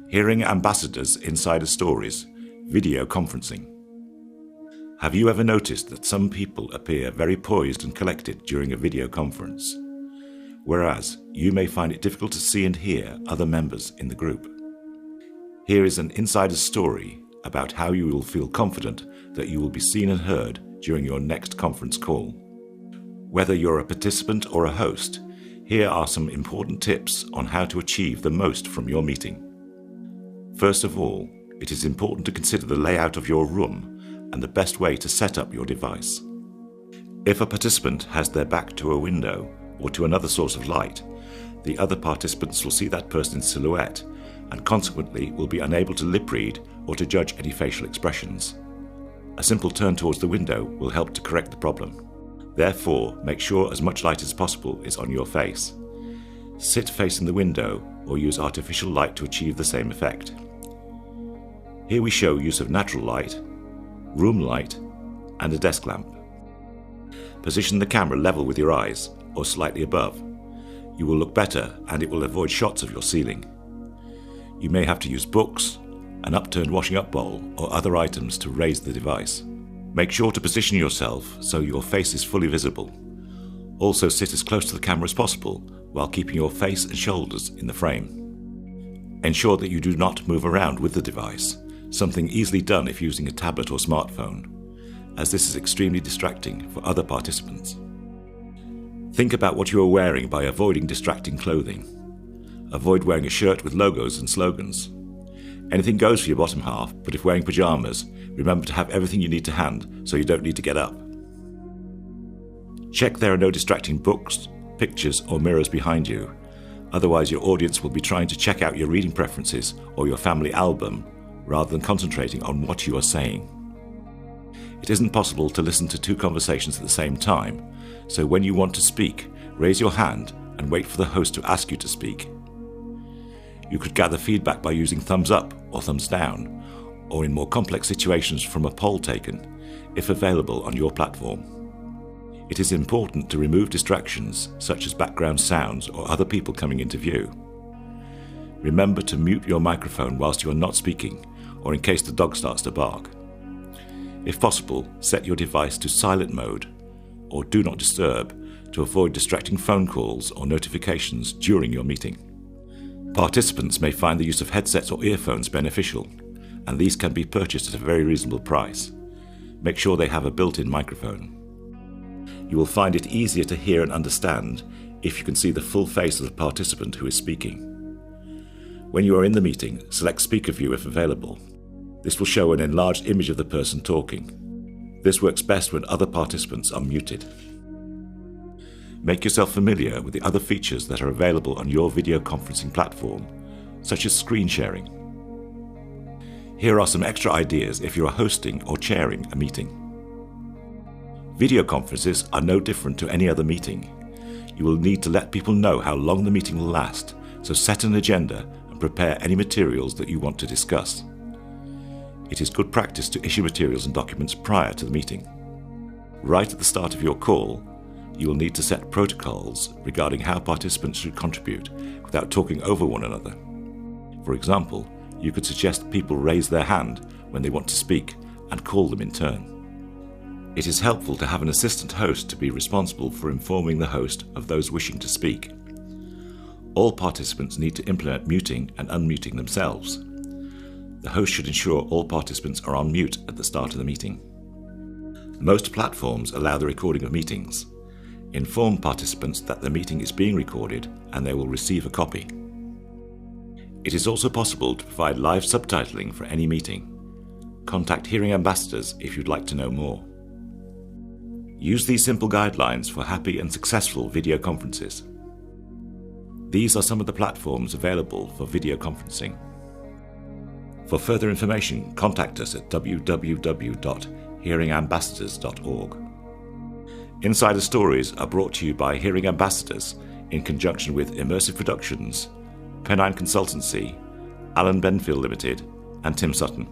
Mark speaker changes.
Speaker 1: Hearing Ambassadors' Insider Stories, Video Conferencing. Have you ever noticed that some people appear very poised and collected during a video conference, whereas you may find it difficult to see and hear other members in the group? Here is an insider's story about how you will feel confident that you will be seen and heard during your next conference call. Whether you're a participant or a host, here are some important tips on how to achieve the most from your meeting. First of all, it is important to consider the layout of your room and the best way to set up your device. If a participant has their back to a window or to another source of light, the other participants will see that person's silhouette and consequently will be unable to lip read or to judge any facial expressions. A simple turn towards the window will help to correct the problem. Therefore, make sure as much light as possible is on your face. Sit facing the window or use artificial light to achieve the same effect. Here we show use of natural light, room light, and a desk lamp. Position the camera level with your eyes or slightly above. You will look better and it will avoid shots of your ceiling. You may have to use books, an upturned washing up bowl, or other items to raise the device. Make sure to position yourself so your face is fully visible. Also sit as close to the camera as possible while keeping your face and shoulders in the frame. Ensure that you do not move around with the device, something easily done if using a tablet or smartphone, as this is extremely distracting for other participants. Think about what you are wearing by avoiding distracting clothing. Avoid wearing a shirt with logos and slogans. Anything goes for your bottom half, but if wearing pajamas, remember to have everything you need to hand so you don't need to get up. Check there are no distracting books, pictures or mirrors behind you, otherwise your audience will be trying to check out your reading preferences or your family album rather than concentrating on what you are saying. It isn't possible to listen to two conversations at the same time, so when you want to speak, raise your hand and wait for the host to ask you to speak. You could gather feedback by using thumbs up or thumbs down, or in more complex situations from a poll taken, if available on your platform. It is important to remove distractions such as background sounds or other people coming into view. Remember to mute your microphone whilst you are not speaking, or in case the dog starts to bark. If possible, set your device to silent mode or do not disturb to avoid distracting phone calls or notifications during your meeting. Participants may find the use of headsets or earphones beneficial, and these can be purchased at a very reasonable price. Make sure they have a built-in microphone. You will find it easier to hear and understand if you can see the full face of the participant who is speaking. When you are in the meeting, select Speaker View if available. This will show an enlarged image of the person talking. This works best when other participants are muted. Make yourself familiar with the other features that are available on your video conferencing platform, such as screen sharing. Here are some extra ideas if you are hosting or chairing a meeting. Video conferences are no different to any other meeting. You will need to let people know how long the meeting will last, so set an agenda and prepare any materials that you want to discuss. It is good practice to issue materials and documents prior to the meeting. Right at the start of your call, you will need to set protocols regarding how participants should contribute without talking over one another. For example, you could suggest people raise their hand when they want to speak and call them in turn. It is helpful to have an assistant host to be responsible for informing the host of those wishing to speak. All participants need to implement muting and unmuting themselves. The host should ensure all participants are on mute at the start of the meeting. Most platforms allow the recording of meetings. Inform participants that the meeting is being recorded and they will receive a copy. It is also possible to provide live subtitling for any meeting. Contact Hearing Ambassadors if you'd like to know more. Use these simple guidelines for happy and successful video conferences. These are some of the platforms available for video conferencing. For further information, contact us at www.hearingambassadors.org. Insider Stories are brought to you by Hearing Ambassadors in conjunction with Immersive Productions, Pennine Consultancy, Alan Benfield Limited, and Tim Sutton.